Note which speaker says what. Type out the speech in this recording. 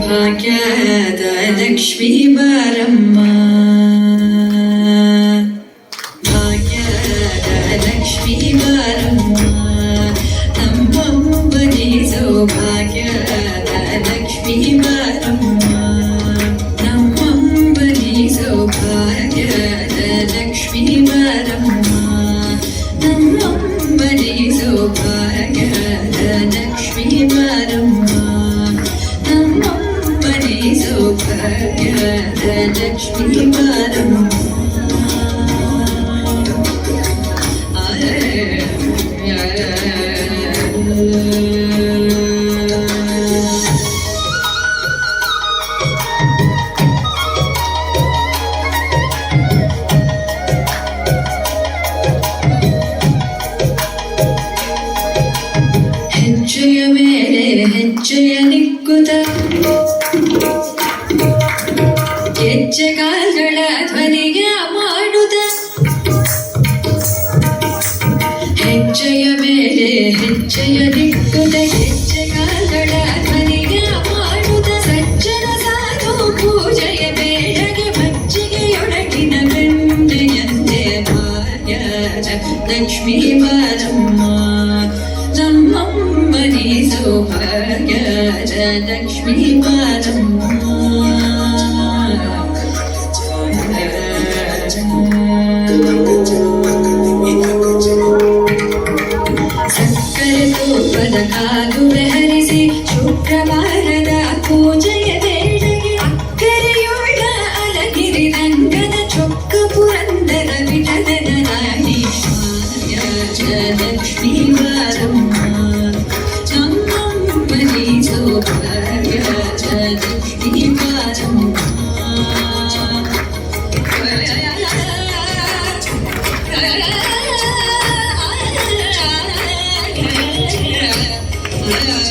Speaker 1: ಭಾಗ್ಯದ ಲಕ್ಷ್ಮೀ ಬಾರಮ್ಮ, ಭಾಗ್ಯದ ಲಕ್ಷ್ಮೀ ಬಾರಮ್ಮ, ನಮ್ಮಮ್ಮನಿ ಸೌಭಾಗ್ಯದ ಲಕ್ಷ್ಮೀ ಬಾರಮ್ಮ, ನಮ್ಮಮ್ಮನಿ ಸೌಭಾಗ್ಯದ ಲಕ್ಷ್ಮೀ ಬಾರಮ್ಮ, ನಮ್ಮಮ್ಮನಿ ಸೌಭಾಗ್ಯದ ಲಕ್ಷ್ಮೀ ಬಾರಮ್ಮ, ನಮ್ಮಮ್ಮನಿ ಸೌಭಾಗ್ಯದ ಲಕ್ಷ್ಮೀ ಬಾರಮ್ಮ. ಹೆಜ್ಜೆಯ ಮೇಲೆ ಹೆಜ್ಜೆಯ ನಿಕ್ಕುತ್ತ ಹೆಜ್ಜೆಗಾಲ್ಗಳ ಧ್ವನಿಗೆ ಮಾಡುತ್ತ, ಹೆಜ್ಜೆಯ ಮೇಲೆ ಹೆಜ್ಜೆಯ ನಿಕ್ಕುತ್ತ ಹೆಜ್ಜೆಗಾಲ್ಗಳ ಧ್ವನಿಗೆ ಮಾಡುತ್ತ, ಸಜ್ಜನ ಸಾಧು ಪೂಜೆಯ ಬೇಡಗೆ ಮಜ್ಜಿಗೆಯೊಳಗಿನ ಬೆಣ್ಣೆಯಂತೆ ಭಾಗ್ಯದ ಲಕ್ಷ್ಮೀ ಬಾರಮ್ಮ, ನಮ್ಮಮ್ಮನಿ ಸೌಭಾಗ್ಯದ ಲಕ್ಷ್ಮೀ ಬಾರಮ್ಮ. ಸಕ್ಕರೆ ತೂಪದ ಕಾಲುವೆ ಹರಿಸಿ ಶುಕ್ರವಾರದ ಪೂಜೆಯ ಬೇಡಗೆ ಅಕ್ಕರೆಯೋಳ ಅಲಗಿರಿ ರಂಗದ ಚೊಕ್ಕ ಪುರಂದರ ವಿಠಲನ ರಾಣಿ ಲಕ್ಷ್ಮೀ ಬಾರಮ್ಮ, ನಮ್ಮಮ್ಮನಿ ಸೌಭಾಗ್ಯದ ಲಕ್ಷ್ಮೀ ಬಾರಮ್ಮ. Yeah.